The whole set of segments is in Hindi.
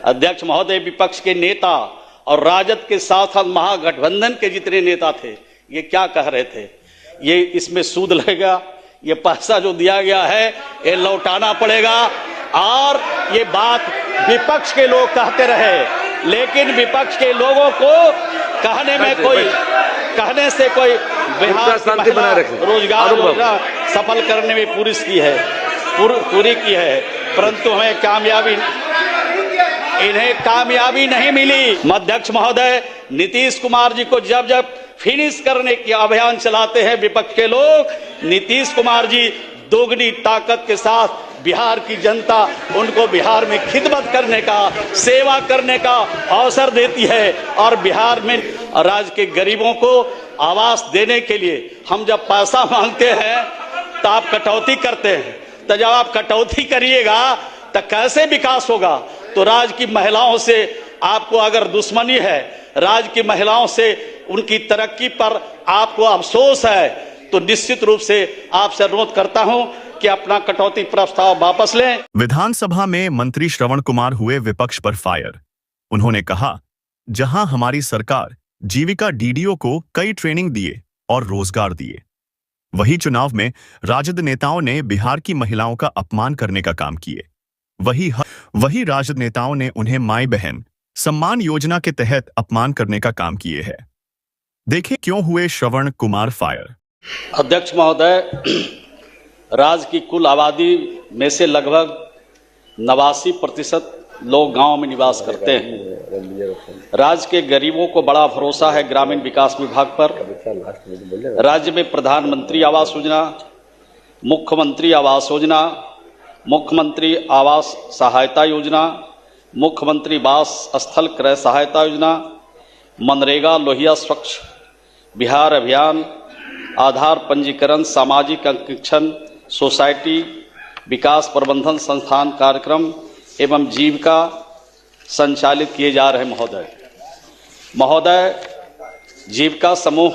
अध्यक्ष महोदय, विपक्ष के नेता और राजद के साथ महागठबंधन के जितने नेता थे, ये क्या कह रहे थे? ये इसमें सूद लगेगा, ये पैसा जो दिया गया है ये लौटाना पड़ेगा। और ये बात विपक्ष के लोग कहते रहे, लेकिन विपक्ष के लोगों को कहने से कोई बिहार रोजगार योजना सफल करने में पूरी की है, परंतु हमें इन्हें कामयाबी नहीं मिली। अध्यक्ष महोदय, नीतीश कुमार जी को जब फिनिश करने की अभियान चलाते हैं विपक्ष के लोग, नीतीश कुमार जी दोगुनी ताकत के साथ बिहार की जनता उनको बिहार में खिदमत करने का, सेवा करने का अवसर देती है। और बिहार में राज्य के गरीबों को आवास देने के लिए हम जब पैसा मांगते हैं तो आप कटौती करते हैं, तो जब आप कटौती करिएगा तो कैसे विकास होगा? तो राज्य की महिलाओं से आपको अगर दुश्मनी है, राज्य की महिलाओं से उनकी तरक्की पर आपको अफसोस है, तो निश्चित रूप से आपसे अनुरोध करता हूं कि अपना कटौती प्रस्ताव वापस लें। विधानसभा में मंत्री श्रवण कुमार हुए विपक्ष पर फायर। उन्होंने कहा, जहां हमारी सरकार जीविका डीडीओ को कई ट्रेनिंग दिए और रोजगार दिए, वही चुनाव में राजद नेताओं ने बिहार की महिलाओं का अपमान करने का काम किए। वही राजद नेताओं ने उन्हें माई बहन सम्मान योजना के तहत अपमान करने का काम किए हैं। देखें क्यों हुए श्रवण कुमार फायर। अध्यक्ष महोदय, राज्य की कुल आबादी में से लगभग 89% लोग गांव में निवास करते हैं। राज्य के गरीबों को बड़ा भरोसा है ग्रामीण विकास विभाग पर। राज्य में प्रधानमंत्री आवास योजना, मुख्यमंत्री आवास योजना, मुख्यमंत्री आवास सहायता योजना, मुख्यमंत्री वास स्थल क्रय सहायता योजना, मनरेगा लोहिया स्वच्छ बिहार अभियान, आधार पंजीकरण, सामाजिक अंकेक्षण, सोसाइटी विकास प्रबंधन संस्थान कार्यक्रम एवं जीविका संचालित किए जा रहे हैं। महोदय, जीविका समूह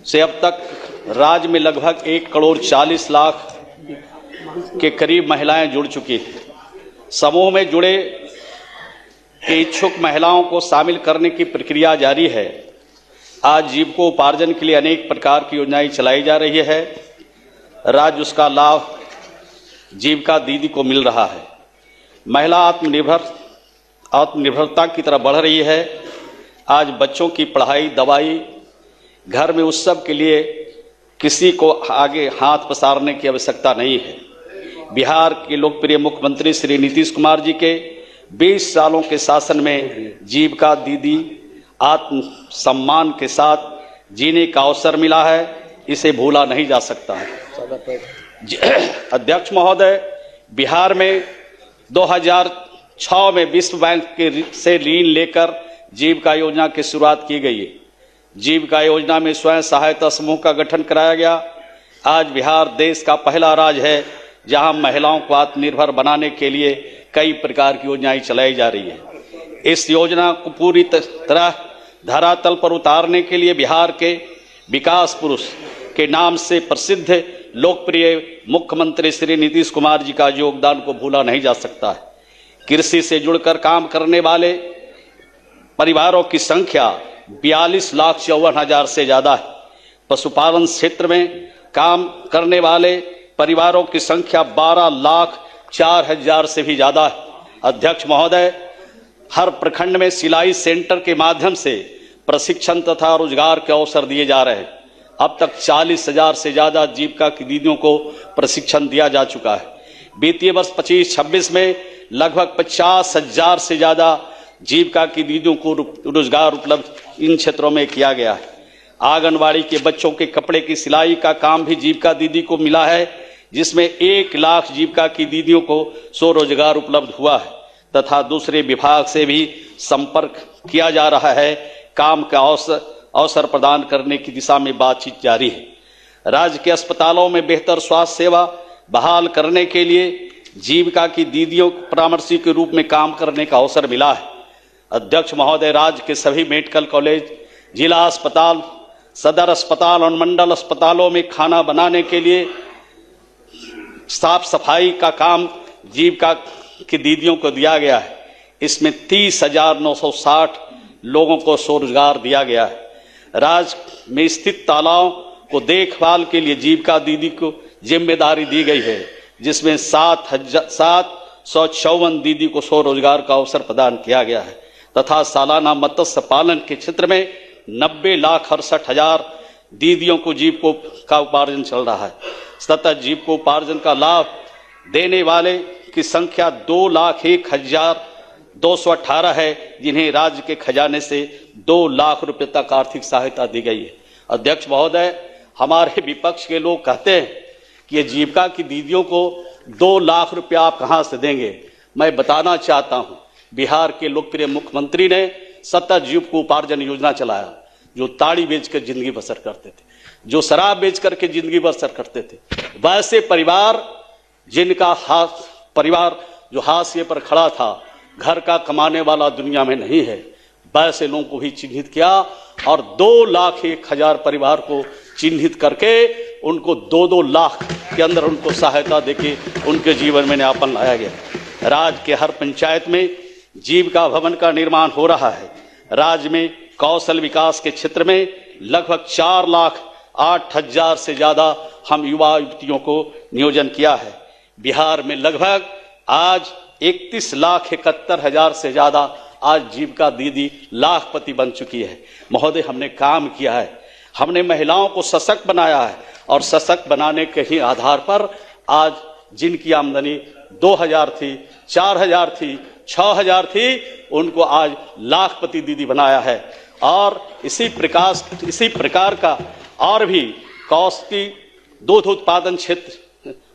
से अब तक राज्य में लगभग 1,40,00,000 के करीब महिलाएं जुड़ चुकी हैं। समूह में जुड़े इच्छुक महिलाओं को शामिल करने की प्रक्रिया जारी है। आज जीविकोपार्जन के लिए अनेक प्रकार की योजनाएं चलाई जा रही है। राज्य उसका लाभ जीविका दीदी को मिल रहा है। महिला आत्मनिर्भरता की तरफ बढ़ रही है। आज बच्चों की पढ़ाई, दवाई, घर में उत्सव के लिए किसी को आगे हाथ पसारने की आवश्यकता नहीं है। बिहार के लोकप्रिय मुख्यमंत्री श्री नीतीश कुमार जी के 20 सालों के शासन में जीविका दीदी आत्म सम्मान के साथ जीने का अवसर मिला है, इसे भूला नहीं जा सकता है। अध्यक्ष महोदय, बिहार में 2006 में विश्व बैंक से ऋण लेकर जीविका योजना की शुरुआत की गई है। जीविका योजना में स्वयं सहायता समूह का गठन कराया गया। आज बिहार देश का पहला राज्य है जहां महिलाओं को आत्मनिर्भर बनाने के लिए कई प्रकार की योजनाएं चलाई जा रही है। इस योजना को पूरी तरह धरातल पर उतारने के लिए बिहार के विकास पुरुष के नाम से प्रसिद्ध लोकप्रिय मुख्यमंत्री श्री नीतीश कुमार जी का योगदान को भूला नहीं जा सकता है। कृषि से जुड़कर काम करने वाले परिवारों की संख्या 42,54,000 से ज्यादा है। पशुपालन क्षेत्र में काम करने वाले परिवारों की संख्या 12,04,000 से भी ज्यादा है। अध्यक्ष महोदय, हर प्रखंड में सिलाई सेंटर के माध्यम से प्रशिक्षण तथा रोजगार के अवसर दिए जा रहे हैं। अब तक 40,000 से ज्यादा जीविका की दीदियों को प्रशिक्षण दिया जा चुका है। वित्तीय वर्ष 25-26 में लगभग 50,000 से ज्यादा जीविका की दीदियों को रोजगार उपलब्ध इन क्षेत्रों में किया गया है। आंगनवाड़ी के बच्चों के कपड़े की सिलाई का काम भी जीविका दीदी को मिला है, जिसमें 1 लाख जीविका की दीदियों को स्वरोजगार उपलब्ध हुआ है तथा दूसरे विभाग से भी संपर्क किया जा रहा है। काम का अवसर प्रदान करने की दिशा में बातचीत जारी है। राज्य के अस्पतालों में बेहतर स्वास्थ्य सेवा बहाल करने के लिए जीविका की दीदियों को परामर्शी के रूप में काम करने का अवसर मिला है। अध्यक्ष महोदय, राज्य के सभी मेडिकल कॉलेज, जिला अस्पताल, सदर अस्पताल और मंडल अस्पतालों में खाना बनाने के लिए साफ सफाई का काम जीविका की दीदियों को दिया गया है। इसमें 30,960 लोगों को स्वरोजगार दिया गया है। राज्य में स्थित तालाब को देखभाल के लिए जीविका दीदी को जिम्मेदारी दी गई है, जिसमें 754 दीदी को स्वरोजगार का अवसर प्रदान किया गया है तथा सालाना मत्स्य पालन के क्षेत्र में 90,68,000 दीदियों को जीविका उपार्जन चल रहा है। सतत जीविका उपार्जन का लाभ देने वाले की संख्या 2,01,218 है, जिन्हें राज्य के खजाने से 2 लाख रुपए तक आर्थिक सहायता दी गई है। अध्यक्ष महोदय, हमारे विपक्ष के लोग कहते हैं कि ये जीविका की दीदियों को 2 लाख रुपया आप कहां से देंगे। मैं बताना चाहता हूं, बिहार के लोकप्रिय मुख्यमंत्री ने सतत जीविका उपार्जन योजना चलाया, जो ताड़ी बेचकर जिंदगी बसर करते थे, जो शराब बेच करके जिंदगी बसर करते थे, वैसे परिवार जिनका परिवार जो हाशिए पर खड़ा था, घर का कमाने वाला दुनिया में नहीं है, वैसे लोगों को भी चिन्हित किया और 2,01,000 परिवार को चिन्हित करके उनको 2-2 लाख के अंदर उनको सहायता देके उनके जीवन में नयापन लाया गया। राज्य के हर पंचायत में जीविका भवन का निर्माण हो रहा है। राज्य में कौशल विकास के क्षेत्र में लगभग 4,08,000 से ज्यादा हम युवा युवतियों को नियोजन किया है। बिहार में लगभग आज 31,71,000 से ज्यादा आज जीविका दीदी लाखपति बन चुकी है। महोदय, हमने काम किया है, हमने महिलाओं को सशक्त बनाया है और सशक्त बनाने के ही आधार पर आज जिनकी आमदनी 2,000 थी, 4,000 थी, 6,000 थी, उनको आज लाखपति दीदी बनाया है। और इसी प्रकार का और भी कौशकी दूध उत्पादन क्षेत्र,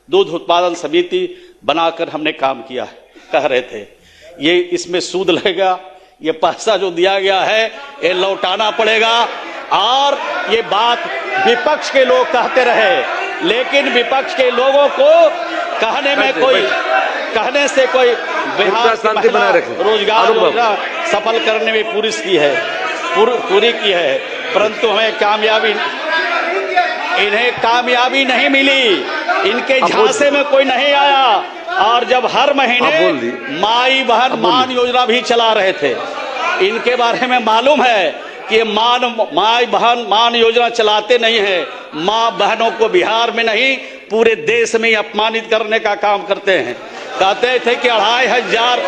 दूध उत्पादन समिति बनाकर हमने काम किया है। कह रहे थे ये इसमें सूद लगेगा, ये पैसा जो दिया गया है ये लौटाना पड़ेगा, और ये बात विपक्ष के लोग कहते रहे, लेकिन विपक्ष के लोगों को कहने से कोई बिहार की महिला रोजगार योजना सफल करने में पूरी की है, परंतु हमें इन्हें कामयाबी नहीं मिली, इनके झांसे में कोई नहीं आया। और जब हर महीने माई बहन मान योजना भी चला रहे थे, इनके बारे में मालूम है कि माई बहन मान योजना चलाते नहीं है, माँ बहनों को बिहार में नहीं पूरे देश में अपमानित करने का काम करते हैं। कहते थे कि 2,500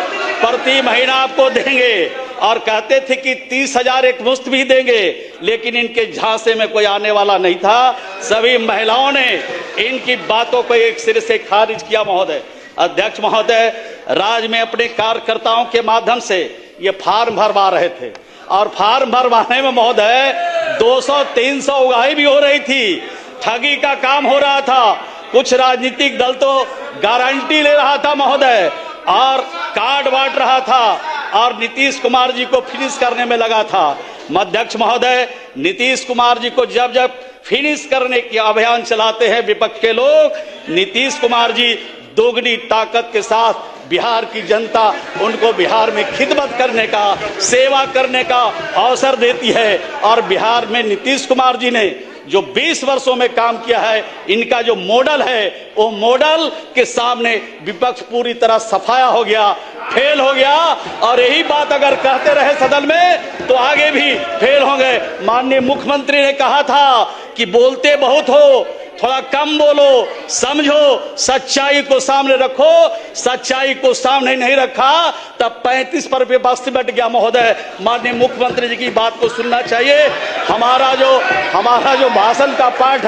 प्रति महीना आपको देंगे और कहते थे कि 30,000 एक मुश्त भी देंगे, लेकिन इनके झांसे में कोई आने वाला नहीं था। सभी महिलाओं ने इनकी बातों को एक सिरे से खारिज किया। महोदय, अध्यक्ष महोदय, राज्य में अपने कार्यकर्ताओं के माध्यम से ये फार्म भरवा रहे थे और फार्म भरवाने में महोदय 200-300 उगाही भी हो रही थी, ठगी का काम हो रहा था। कुछ राजनीतिक दल तो गारंटी ले रहा था महोदय और कार्ड बांट रहा था और नीतीश कुमार जी को फिनिश करने में लगा था। अध्यक्ष महोदय, नीतीश कुमार जी को जब फिनिश करने की अभियान चलाते हैं विपक्ष के लोग, नीतीश कुमार जी दोगुनी ताकत के साथ बिहार की जनता उनको बिहार में खिदमत करने का, सेवा करने का अवसर देती है। और बिहार में नीतीश कुमार जी ने जो 20 वर्षों में काम किया है, इनका जो मॉडल है, वो मॉडल के सामने विपक्ष पूरी तरह सफाया हो गया, फेल हो गया। और यही बात अगर कहते रहे सदन में तो आगे भी फेल होंगे। माननीय मुख्यमंत्री ने कहा था कि बोलते बहुत हो, थोड़ा कम बोलो, समझो, सच्चाई को सामने रखो। सच्चाई को सामने नहीं रखा तब 35 पर बस बैठ गया। महोदय, माननीय मुख्यमंत्री जी की बात को सुनना चाहिए। हमारा जो भाषण का पार्ट है